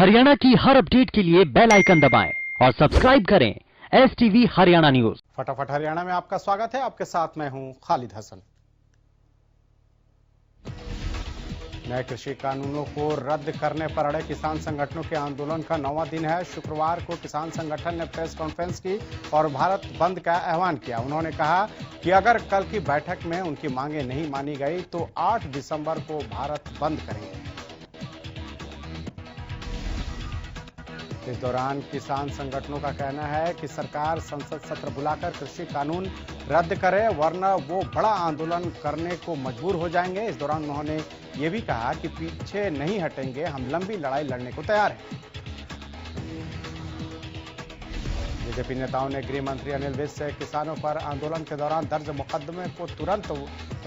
हरियाणा की हर अपडेट के लिए बेल आइकन दबाएं और सब्सक्राइब करें STV हरियाणा न्यूज। फटाफट हरियाणा में आपका स्वागत है। आपके साथ मैं हूं खालिद हसन। नए कृषि कानूनों को रद्द करने पर अड़े किसान संगठनों के आंदोलन का 9वां दिन है। शुक्रवार को किसान संगठन ने प्रेस कॉन्फ्रेंस की और भारत बंद का आह्वान किया। उन्होंने कहा कि अगर कल की बैठक में उनकी मांगें नहीं मानी गई तो 8 दिसंबर को भारत बंद करेंगे। इस दौरान किसान संगठनों का कहना है कि सरकार संसद सत्र बुलाकर कृषि कानून रद्द करे, वरना वो बड़ा आंदोलन करने को मजबूर हो जाएंगे। इस दौरान उन्होंने ये भी कहा कि पीछे नहीं हटेंगे, हम लंबी लड़ाई लड़ने को तैयार हैं। बीजेपी नेताओं ने गृह मंत्री अनिल विज से किसानों पर आंदोलन के दौरान दर्ज मुकदमे को तुरंत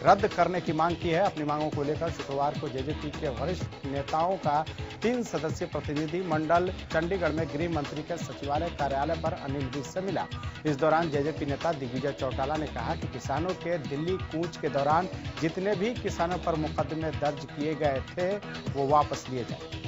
रद्द करने की मांग की है। अपनी मांगों को लेकर शुक्रवार को जेजेपी के वरिष्ठ नेताओं का 3 सदस्यीय प्रतिनिधि मंडल चंडीगढ़ में गृह मंत्री के सचिवालय कार्यालय पर अनिल विज से मिला। इस दौरान जेजेपी नेता दिग्विजय चौटाला ने कहा कि किसानों के दिल्ली कूच के दौरान जितने भी किसानों पर मुकदमे दर्ज किए गए थे वो वापस लिए जाए।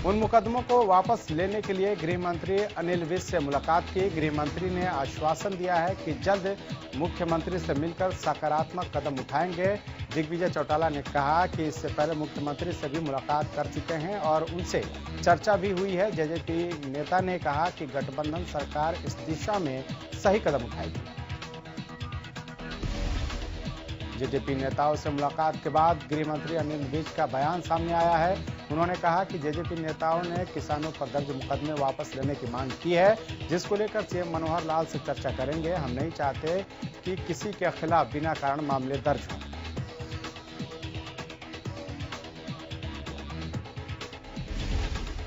उन मुकदमों को वापस लेने के लिए गृह मंत्री अनिल विज से मुलाकात की। गृह मंत्री ने आश्वासन दिया है कि जल्द मुख्यमंत्री से मिलकर सकारात्मक कदम उठाएंगे। दिग्विजय चौटाला ने कहा कि इससे पहले मुख्यमंत्री से भी मुलाकात कर चुके हैं और उनसे चर्चा भी हुई है। जेजेपी नेता ने कहा कि गठबंधन सरकार इस दिशा में सही कदम उठाएगी। जेजेपी नेताओं से मुलाकात के बाद गृह मंत्री अनिल विज का बयान सामने आया है। उन्होंने कहा कि जेजेपी नेताओं ने किसानों पर दर्ज मुकदमे वापस लेने की मांग की है, जिसको लेकर सीएम मनोहर लाल से चर्चा करेंगे। हम नहीं चाहते कि किसी के खिलाफ बिना कारण मामले दर्ज हों।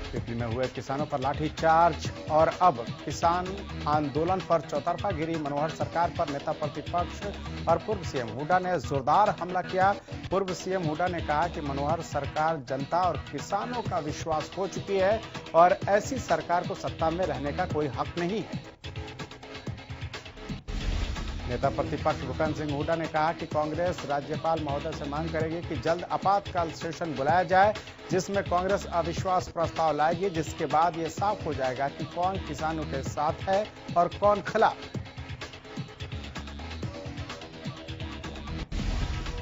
पिपली में हुए किसानों पर लाठीचार्ज और अब किसान आंदोलन पर चौतरफा गिरी मनोहर सरकार पर नेता प्रतिपक्ष और पूर्व सीएम हुड्डा ने जोरदार हमला किया। पूर्व सीएम हुड्डा ने कहा कि मनोहर सरकार जनता और किसानों का विश्वास खो चुकी है और ऐसी सरकार को सत्ता में रहने का कोई हक नहीं है। नेता प्रतिपक्ष भूपेंद्र सिंह हुड्डा ने कहा कि कांग्रेस राज्यपाल महोदय से मांग करेगी कि जल्द आपातकाल सेशन बुलाया जाए, जिसमें कांग्रेस अविश्वास प्रस्ताव लाएगी, जिसके बाद ये साफ हो जाएगा कि कौन किसानों के साथ है और कौन खिलाफ।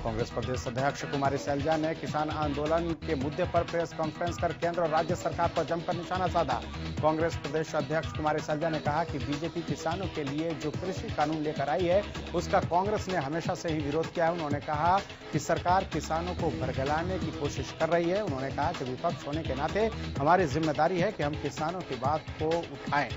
कांग्रेस प्रदेश अध्यक्ष कुमारी सैलजा ने किसान आंदोलन के मुद्दे पर प्रेस कॉन्फ्रेंस कर केंद्र और राज्य सरकार पर जमकर निशाना साधा। कांग्रेस प्रदेश अध्यक्छ कुमारी सैलजा ने कहा कि बीजेपी किसानों के लिए जो कृषि कानून लेकर आई है उसका कांग्रेस ने हमेशा से ही विरोध किया है। उन्होंने कहा कि सरकार किसानों को बरगलाने की कोशिश कर रही है। उन्होंने कहा कि विपक्ष होने के नाते हमारी जिम्मेदारी है कि हम किसानों की बात को उठाएं।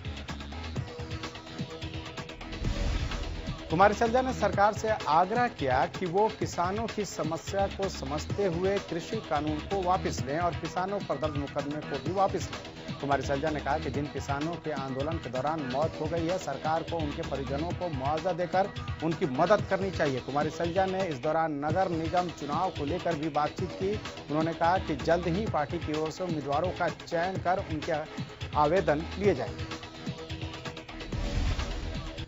कुमारी सैलजा ने सरकार से आग्रह किया कि वो किसानों की समस्या को समझते हुए कृषि कानून को वापस लें और किसानों पर दर्ज मुकदमे को भी वापस लें। कुमारी सैलजा ने कहा कि जिन किसानों के आंदोलन के दौरान मौत हो गई है, सरकार को उनके परिजनों को मुआवजा देकर उनकी मदद करनी चाहिए। कुमारी सैलजा ने इस दौरान नगर निगम चुनाव को लेकर भी बातचीत की। उन्होंने कहा कि जल्द ही पार्टी की ओर से उम्मीदवारों का चयन कर उनके आवेदन लिए जाएंगे।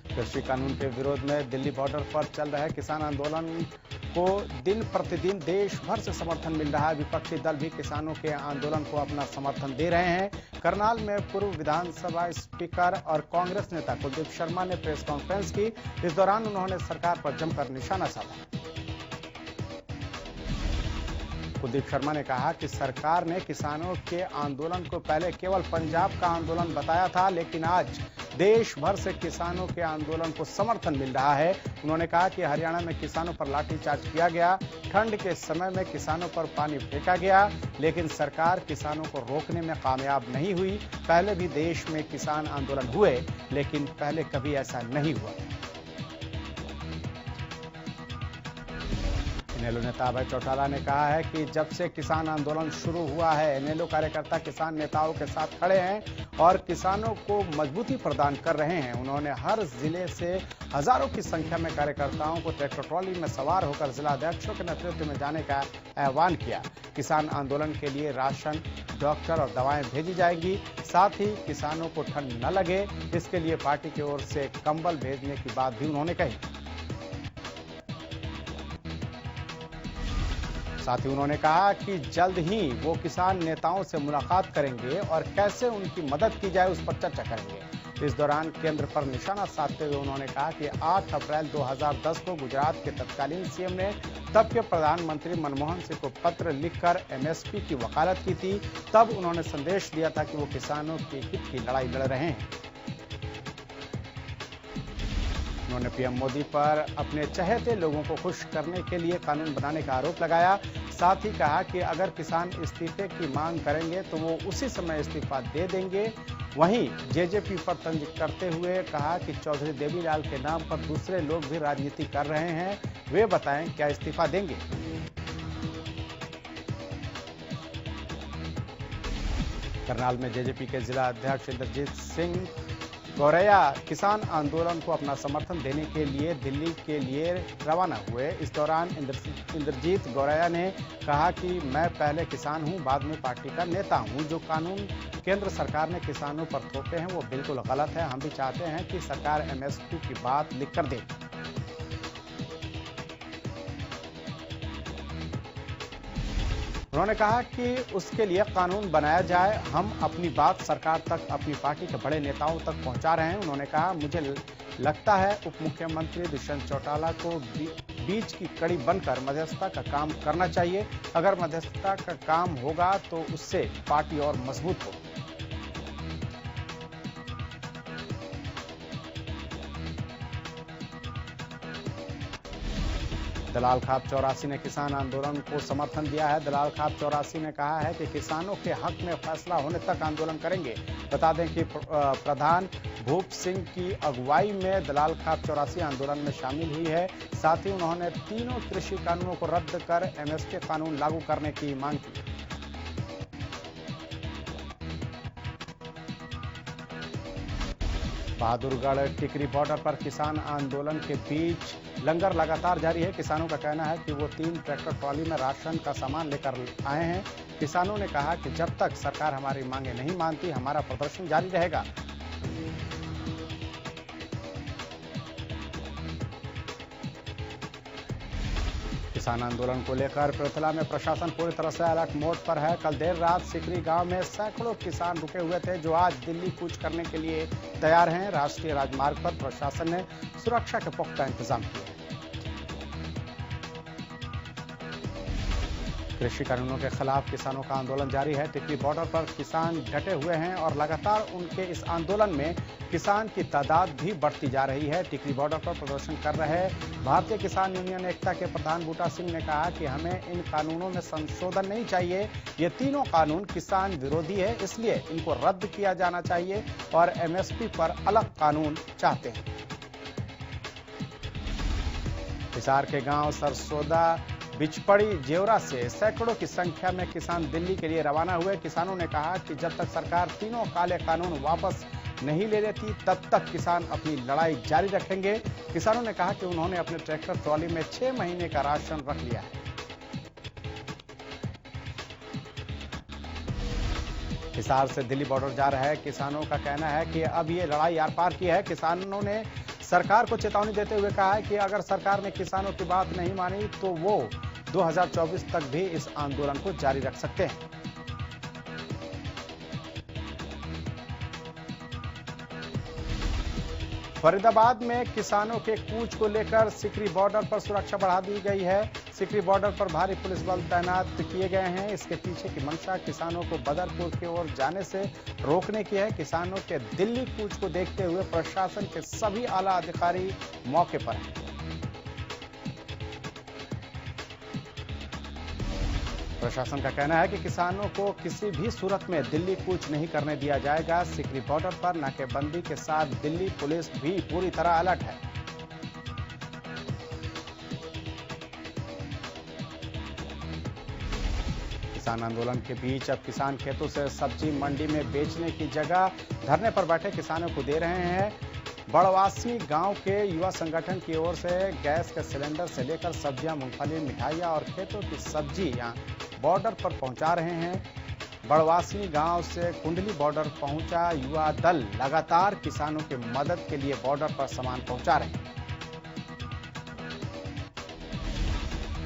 कृषि कानून के विरोध में दिल्ली बॉर्डर पर चल रहे किसान आंदोलन को दिन प्रतिदिन देश भर से समर्थन मिल रहा है। विपक्षी दल भी किसानों के आंदोलन को अपना समर्थन दे रहे हैं। करनाल में पूर्व विधानसभा स्पीकर और कांग्रेस नेता कुलदीप शर्मा ने प्रेस कॉन्फ्रेंस की। इस दौरान उन्होंने सरकार पर जमकर निशाना साधा। कुलदीप शर्मा ने कहा कि सरकार ने किसानों के आंदोलन को पहले केवल पंजाब का आंदोलन बताया था, लेकिन आज देश भर से किसानों के आंदोलन को समर्थन मिल रहा है। उन्होंने कहा कि हरियाणा में किसानों पर लाठीचार्ज किया गया, ठंड के समय में किसानों पर पानी फेंका गया, लेकिन सरकार किसानों को रोकने में कामयाब नहीं हुई। पहले भी देश में किसान आंदोलन हुए, लेकिन पहले कभी ऐसा नहीं हुआ। इनेलो नेता अभय चौटाला ने कहा है कि जब से किसान आंदोलन शुरू हुआ है, इनेलो कार्यकर्ता किसान नेताओं के साथ खड़े हैं और किसानों को मजबूती प्रदान कर रहे हैं। उन्होंने हर जिले से हजारों की संख्या में कार्यकर्ताओं को ट्रैक्टर ट्रॉली में सवार होकर जिला अध्यक्षों के नेतृत्व में जाने का आह्वान किया। किसान आंदोलन के लिए राशन, डॉक्टर और दवाएं भेजी जाएगी। साथ ही किसानों को ठंड न लगे, इसके लिए पार्टी की ओर से कंबल भेजने की बात भी उन्होंने कही। साथ ही उन्होंने कहा कि जल्द ही वो किसान नेताओं से मुलाकात करेंगे और कैसे उनकी मदद की जाए उस पर चर्चा करेंगे। इस दौरान केंद्र पर निशाना साधते हुए उन्होंने कहा कि 8 अप्रैल 2010 को गुजरात के तत्कालीन सीएम ने तब के प्रधानमंत्री मनमोहन सिंह को पत्र लिखकर एमएसपी की वकालत की थी। तब उन्होंने संदेश दिया था कि वो किसानों के हित की लड़ाई लड़ रहे हैं। उन्होंने पीएम मोदी पर अपने चहेते लोगों को खुश करने के लिए कानून बनाने का आरोप लगाया। साथ ही कहा कि अगर किसान इस्तीफे की मांग करेंगे तो वो उसी समय इस्तीफा दे देंगे। वहीं जेजेपी पर तंज करते हुए कहा कि चौधरी देवीलाल के नाम पर दूसरे लोग भी राजनीति कर रहे हैं, वे बताएं क्या इस्तीफा देंगे। करनाल में जेजेपी के जिला अध्यक्ष इंद्रजीत सिंह गौरैया किसान आंदोलन को अपना समर्थन देने के लिए दिल्ली के लिए रवाना हुए। इस दौरान इंद्रजीत गौरैया ने कहा कि मैं पहले किसान हूं, बाद में पार्टी का नेता हूं। जो कानून केंद्र सरकार ने किसानों पर थोपे हैं वो बिल्कुल गलत है। हम भी चाहते हैं कि सरकार एमएसपी की बात लिखकर दे। उन्होंने कहा कि उसके लिए कानून बनाया जाए। हम अपनी बात सरकार तक, अपनी पार्टी के बड़े नेताओं तक पहुंचा रहे हैं। उन्होंने कहा मुझे लगता है उप मुख्यमंत्री दुष्यंत चौटाला को बीच की कड़ी बनकर मध्यस्थता का काम करना चाहिए। अगर मध्यस्थता का काम होगा तो उससे पार्टी और मजबूत होगी। दलाल खाप 84 ने किसान आंदोलन को समर्थन दिया है। दलाल खाप 84 ने कहा है कि किसानों के हक में फैसला होने तक आंदोलन करेंगे। बता दें कि प्रधान भूप सिंह की अगुवाई में दलाल खाप 84 आंदोलन में शामिल हुई है। साथ ही उन्होंने तीनों कृषि कानूनों को रद्द कर एमएसपी कानून लागू करने की मांग की। बहादुरगढ़ टिकरी बॉर्डर पर किसान आंदोलन के बीच लंगर लगातार जारी है। किसानों का कहना है कि वो 3 ट्रैक्टर ट्रॉली में राशन का सामान लेकर आए हैं। किसानों ने कहा कि जब तक सरकार हमारी मांगे नहीं मानती, हमारा प्रदर्शन जारी रहेगा। किसान आंदोलन को लेकर पृथला में प्रशासन पूरी तरह से अलर्ट मोड पर है। कल देर रात सिकरी गांव में सैकड़ों किसान रुके हुए थे जो आज दिल्ली कूच करने के लिए तैयार हैं। राष्ट्रीय राजमार्ग पर प्रशासन ने सुरक्षा के पुख्ता इंतजाम किए हैं। कृषि कानूनों के खिलाफ किसानों का आंदोलन जारी है। टिकरी बॉर्डर पर किसान डटे हुए हैं और लगातार उनके इस आंदोलन में किसान की तादाद भी बढ़ती जा रही है। टिकरी बॉर्डर पर प्रदर्शन कर रहे भारतीय किसान यूनियन एकता के प्रधान बूटा सिंह ने कहा कि हमें इन कानूनों में संशोधन नहीं चाहिए। ये तीनों कानून किसान विरोधी है, इसलिए इनको रद्द किया जाना चाहिए और एमएसपी पर अलग कानून चाहते हैं। हिसार के गांव सरसोदा बिचपड़ी जेवरा से सैकड़ों की संख्या में किसान दिल्ली के लिए रवाना हुए। किसानों ने कहा कि जब तक सरकार तीनों काले कानून वापस नहीं ले लेती तब तक किसान अपनी लड़ाई जारी रखेंगे। किसानों ने कहा कि उन्होंने अपने ट्रैक्टर ट्रॉली में 6 महीने का राशन रख लिया है। हिसार से दिल्ली बॉर्डर जा रहे किसानों का कहना है कि अब ये लड़ाई आर पार की है। किसानों ने सरकार को चेतावनी देते हुए कहा है कि अगर सरकार ने किसानों की बात नहीं मानी तो वो 2024 तक भी इस आंदोलन को जारी रख सकते हैं। फरीदाबाद में किसानों के कूच को लेकर सिकरी बॉर्डर पर सुरक्षा बढ़ा दी गई है। सिकरी बॉर्डर पर भारी पुलिस बल तैनात किए गए हैं। इसके पीछे की मंशा किसानों को बदरपुर की ओर जाने से रोकने की है। किसानों के दिल्ली कूच को देखते हुए प्रशासन के सभी आला अधिकारी मौके पर हैं। प्रशासन का कहना है कि किसानों को किसी भी सूरत में दिल्ली कूच नहीं करने दिया जाएगा। सिकरी बॉर्डर पर नाकेबंदी के साथ दिल्ली पुलिस भी पूरी तरह अलर्ट है। किसान आंदोलन के बीच अब किसान खेतों से सब्जी मंडी में बेचने की जगह धरने पर बैठे किसानों को दे रहे हैं। बड़वासी गांव के युवा संगठन की ओर से गैस के सिलेंडर से लेकर सब्जियां, मूंगफली, मिठाइयां और खेतों की सब्जियां बॉर्डर पर पहुंचा रहे हैं। बड़वासी गांव से कुंडली बॉर्डर पहुंचा युवा दल लगातार किसानों की मदद के लिए बॉर्डर पर सामान पहुंचा रहे हैं।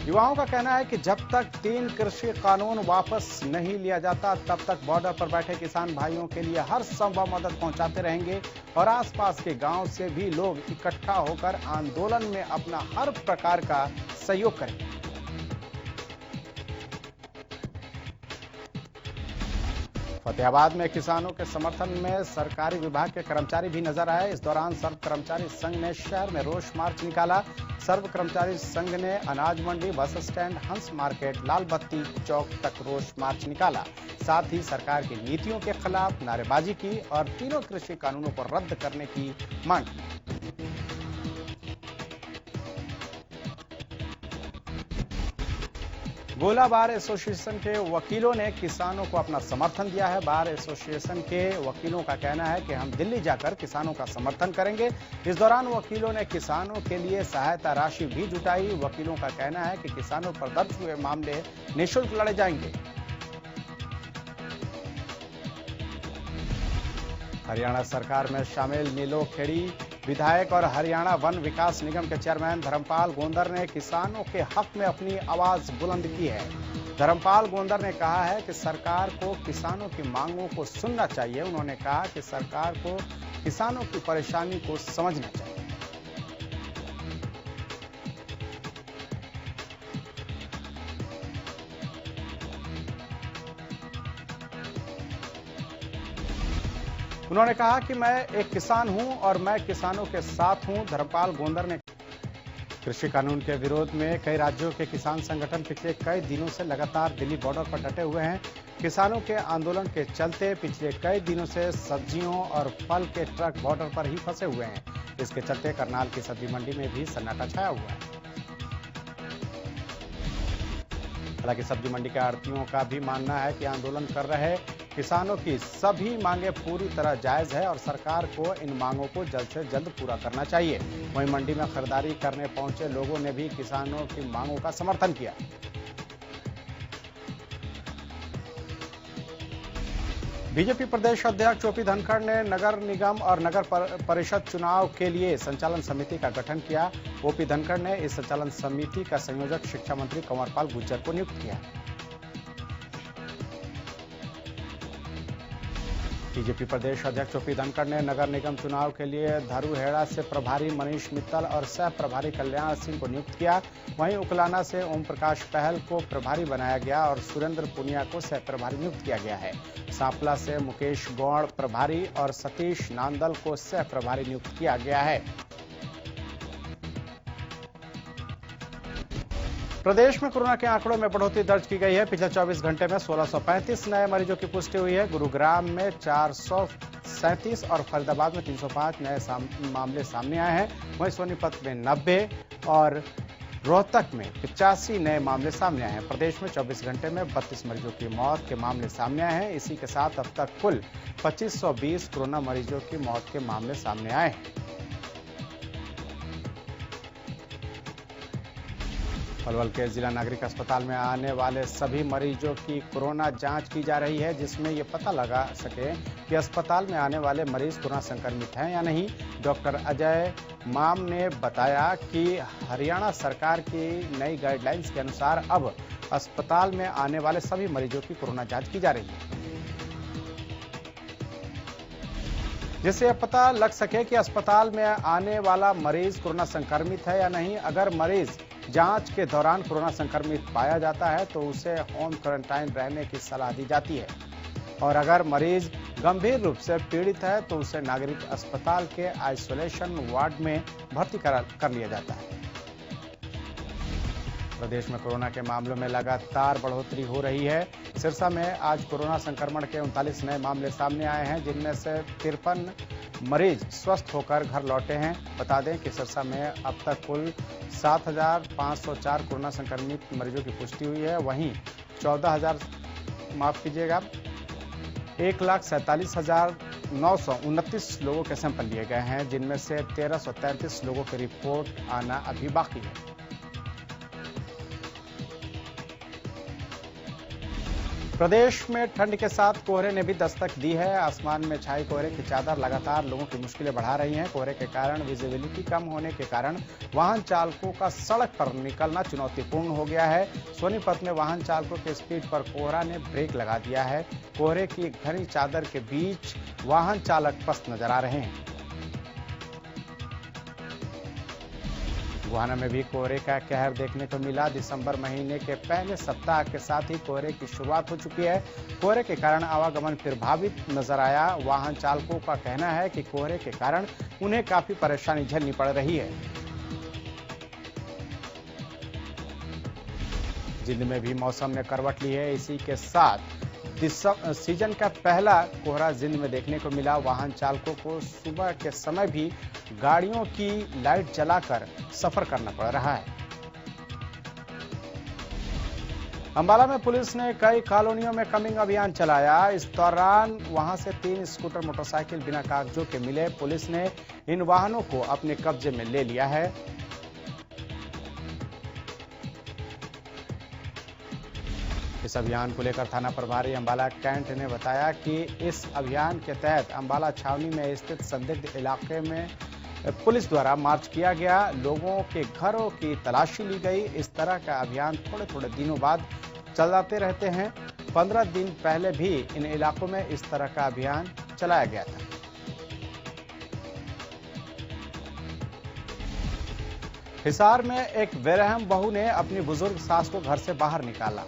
युवाओं का कहना है कि जब तक 3 कृषि कानून वापस नहीं लिया जाता तब तक बॉर्डर पर बैठे किसान भाइयों के लिए हर संभव मदद पहुंचाते रहेंगे और आसपास के गांव से भी लोग इकट्ठा होकर आंदोलन में अपना हर प्रकार का सहयोग करेंगे। फतेहाबाद में किसानों के समर्थन में सरकारी विभाग के कर्मचारी भी नजर आए। इस दौरान सर्व कर्मचारी संघ ने शहर में रोष मार्च निकाला। सर्व कर्मचारी संघ ने अनाज मंडी, बस स्टैंड, हंस मार्केट, लाल बत्ती चौक तक रोष मार्च निकाला। साथ ही सरकार की नीतियों के खिलाफ नारेबाजी की और तीनों कृषि कानूनों को रद्द करने की मांग की। गोला बार एसोसिएशन के वकीलों ने किसानों को अपना समर्थन दिया है। बार एसोसिएशन के वकीलों का कहना है कि हम दिल्ली जाकर किसानों का समर्थन करेंगे। इस दौरान वकीलों ने किसानों के लिए सहायता राशि भी जुटाई। वकीलों का कहना है कि किसानों पर दर्ज हुए मामले निःशुल्क लड़े जाएंगे। हरियाणा सरकार में शामिल नीलोखेड़ी विधायक और हरियाणा वन विकास निगम के चेयरमैन धर्मपाल गोंदर ने किसानों के हक में अपनी आवाज बुलंद की है। धर्मपाल गोंदर ने कहा है कि सरकार को किसानों की मांगों को सुनना चाहिए। उन्होंने कहा कि सरकार को किसानों की परेशानी को समझना चाहिए। उन्होंने कहा कि मैं एक किसान हूं और मैं किसानों के साथ हूं। धर्मपाल गोंदर ने कृषि कानून के विरोध में कई राज्यों के किसान संगठन पिछले कई दिनों से लगातार दिल्ली बॉर्डर पर डटे हुए हैं। किसानों के आंदोलन के चलते पिछले कई दिनों से सब्जियों और फल के ट्रक बॉर्डर पर ही फंसे हुए हैं। इसके चलते करनाल की सब्जी मंडी में भी सन्नाटा छाया हुआ है। हालांकि सब्जी मंडी के आड़तियों का भी मानना है कि आंदोलन कर रहे किसानों की सभी मांगे पूरी तरह जायज है और सरकार को इन मांगों को जल्द से जल्द पूरा करना चाहिए। वहीं मंडी में खरीदारी करने पहुंचे लोगों ने भी किसानों की मांगों का समर्थन किया। बीजेपी प्रदेश अध्यक्ष ओपी धनखड़ ने नगर निगम और नगर परिषद चुनाव के लिए संचालन समिति का गठन किया। ओपी धनखड़ ने इस संचालन समिति का संयोजक शिक्षा मंत्री कंवरपाल गुर्जर को नियुक्त किया। बीजेपी प्रदेश अध्यक्ष ओपी धनखड़ ने नगर निगम चुनाव के लिए धरुहेड़ा से प्रभारी मनीष मित्तल और सह प्रभारी कल्याण सिंह को नियुक्त किया। वहीं उकलाना से ओम प्रकाश पहल को प्रभारी बनाया गया और सुरेंद्र पुनिया को सह प्रभारी नियुक्त किया गया है। सांपला से मुकेश गौड़ प्रभारी और सतीश नांदल को सह प्रभारी नियुक्त किया गया है। प्रदेश में कोरोना के आंकड़ों में बढ़ोतरी दर्ज की गई है। पिछले 24 घंटे में 1635 नए मरीजों की पुष्टि हुई है। गुरुग्राम में 437 और फरीदाबाद में 305 नए मामले सामने आए हैं। वहीं सोनीपत में 90 और रोहतक में 85 नए मामले सामने आए हैं। प्रदेश में 24 घंटे में 32 मरीजों की मौत के मामले सामने आए हैं। इसी के साथ अब तक कुल 2520 कोरोना मरीजों की मौत के मामले सामने आए हैं। पलवल के जिला नागरिक अस्पताल में आने वाले सभी मरीजों की कोरोना जांच की जा रही है, जिसमें ये पता लगा सके कि अस्पताल में आने वाले मरीज कोरोना संक्रमित हैं या नहीं। डॉक्टर अजय माम ने बताया कि हरियाणा सरकार की नई गाइडलाइंस के अनुसार अब अस्पताल में आने वाले सभी मरीजों की कोरोना जांच की जा रही है, जिससे यह पता लग सके कि अस्पताल में आने वाला मरीज कोरोना संक्रमित है या नहीं। अगर मरीज जांच के दौरान कोरोना संक्रमित पाया जाता है तो उसे होम क्वारंटाइन रहने की सलाह दी जाती है और अगर मरीज गंभीर रूप से पीड़ित है तो उसे नागरिक अस्पताल के आइसोलेशन वार्ड में भर्ती कर लिया जाता है। प्रदेश में कोरोना के मामलों में लगातार बढ़ोतरी हो रही है। सिरसा में आज कोरोना संक्रमण के 39 नए मामले सामने आए हैं, जिनमें से 53 मरीज स्वस्थ होकर घर लौटे हैं। बता दें कि सिरसा में अब तक कुल 7,504 कोरोना संक्रमित मरीजों की पुष्टि हुई है। वहीं 1,47,929 लोगों के सैंपल लिए गए हैं, जिनमें से 1,333 लोगों की रिपोर्ट आना अभी बाकी है। प्रदेश में ठंड के साथ कोहरे ने भी दस्तक दी है। आसमान में छाई कोहरे की चादर लगातार लोगों की मुश्किलें बढ़ा रही हैं। कोहरे के कारण विजिबिलिटी कम होने के कारण वाहन चालकों का सड़क पर निकलना चुनौतीपूर्ण हो गया है। सोनीपत में वाहन चालकों के स्पीड पर कोहरा ने ब्रेक लगा दिया है। कोहरे की घनी चादर के बीच वाहन चालक पस्त नजर आ रहे हैं। गोहाना में भी कोहरे का कहर देखने को मिला। दिसंबर महीने के पहले सप्ताह के साथ ही कोहरे की शुरुआत हो चुकी है। कोहरे के कारण आवागमन प्रभावित नजर आया। वाहन चालकों का कहना है कि कोहरे के कारण उन्हें काफी परेशानी झेलनी पड़ रही है। जिंद में भी मौसम ने करवट ली है। इसी के साथ सीजन का पहला कोहरा जिंद में देखने को मिला। वाहन चालकों को सुबह के समय भी गाड़ियों की लाइट जलाकर सफर करना पड़ रहा है। अंबाला में पुलिस ने कई कॉलोनियों में कमिंग अभियान चलाया। इस दौरान वहां से 3 स्कूटर मोटरसाइकिल बिना कागजों के मिले। पुलिस ने इन वाहनों को अपने कब्जे में ले लिया है। इस अभियान को लेकर थाना प्रभारी अंबाला कैंट ने बताया कि इस अभियान के तहत अंबाला छावनी में स्थित संदिग्ध इलाके में पुलिस द्वारा मार्च किया गया। लोगों के घरों की तलाशी ली गई। इस तरह का अभियान थोड़े थोड़े दिनों बाद चलाते रहते हैं। 15 दिन पहले भी इन इलाकों में इस तरह का अभियान चलाया गया था। हिसार में एक बेरहम बहू ने अपनी बुजुर्ग सास को घर से बाहर निकाला।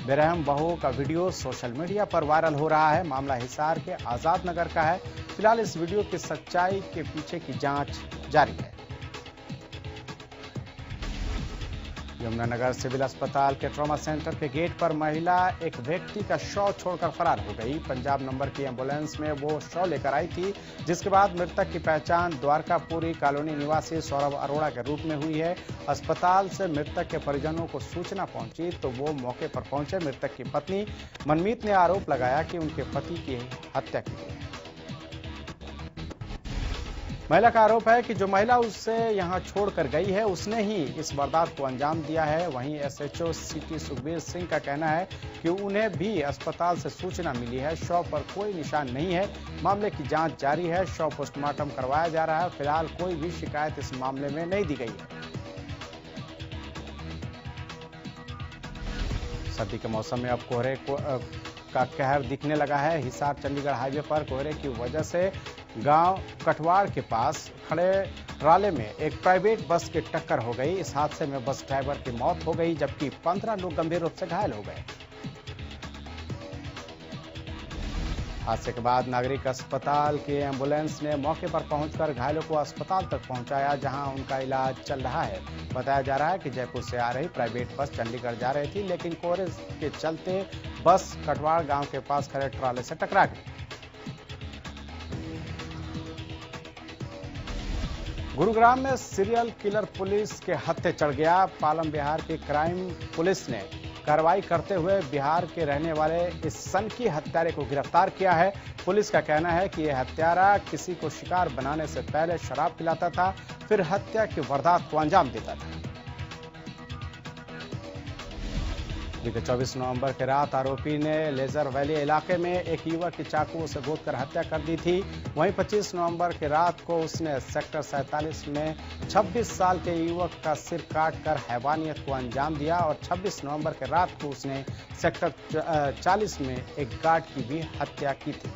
बेरहम बहू का वीडियो सोशल मीडिया पर वायरल हो रहा है। मामला हिसार के आजाद नगर का है। फिलहाल इस वीडियो की सच्चाई के पीछे की जांच जारी है। यमुनानगर सिविल अस्पताल के ट्रॉमा सेंटर के गेट पर महिला एक व्यक्ति का शव छोड़कर फरार हो गई। पंजाब नंबर की एम्बुलेंस में वो शव लेकर आई थी, जिसके बाद मृतक की पहचान द्वारकापुरी कॉलोनी निवासी सौरभ अरोड़ा के रूप में हुई है। अस्पताल से मृतक के परिजनों को सूचना पहुंची तो वो मौके पर पहुंचे। मृतक की पत्नी मनमीत ने आरोप लगाया कि उनके पति की हत्या की गई। महिला का आरोप है कि जो महिला उससे यहां छोड़कर गई है उसने ही इस वारदात को अंजाम दिया है। वहीं एसएचओ सिटी सुखबीर सिंह का कहना है कि उन्हें भी अस्पताल से सूचना मिली है। शव पर कोई निशान नहीं है। मामले की जांच जारी है। शव पोस्टमार्टम करवाया जा रहा है। फिलहाल कोई भी शिकायत इस मामले में नहीं दी गई है। सर्दी के मौसम में अब कोहरे का कहर दिखने लगा है। हिसार चंडीगढ़ हाईवे पर कोहरे की वजह से गांव कटवाड़ के पास खड़े ट्राले में एक प्राइवेट बस की टक्कर हो गई। इस हादसे में बस ड्राइवर की मौत हो गई, जबकि 15 लोग गंभीर रूप से घायल हो गए। हादसे के बाद नागरिक अस्पताल की एम्बुलेंस ने मौके पर पहुंचकर घायलों को अस्पताल तक पहुंचाया, जहां उनका इलाज चल रहा है। बताया जा रहा है कि जयपुर से आ रही प्राइवेट बस चंडीगढ़ जा रही थी, लेकिन कोहरे के चलते बस कटवाड़ गांव के पास खड़े ट्राले से टकरा गई। गुरुग्राम में सीरियल किलर पुलिस के हत्थे चढ़ गया। पालम बिहार की क्राइम पुलिस ने कार्रवाई करते हुए बिहार के रहने वाले इस सनकी हत्यारे को गिरफ्तार किया है। पुलिस का कहना है कि यह हत्यारा किसी को शिकार बनाने से पहले शराब पिलाता था, फिर हत्या की वारदात को अंजाम देता था। बीते 24 नवंबर की रात आरोपी ने लेजर वैली इलाके में एक युवक की चाकू से गोदकर हत्या कर दी थी। वहीं 25 नवंबर की रात को उसने सेक्टर 47 में 26 साल के युवक का सिर काटकर हैवानियत को अंजाम दिया और 26 नवंबर की रात को उसने सेक्टर 40 में एक गार्ड की भी हत्या की थी।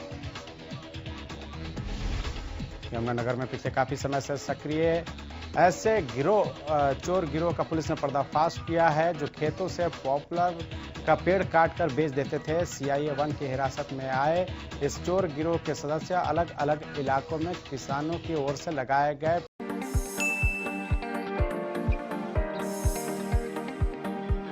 यमुनानगर में पिछले काफी समय से सक्रिय ऐसे चोर गिरोह का पुलिस ने पर्दाफाश किया है, जो खेतों से पॉपुलर का पेड़ काटकर बेच देते थे। CIA 1 की हिरासत में आए इस चोर गिरोह के सदस्य अलग अलग इलाकों में किसानों की ओर से लगाए गए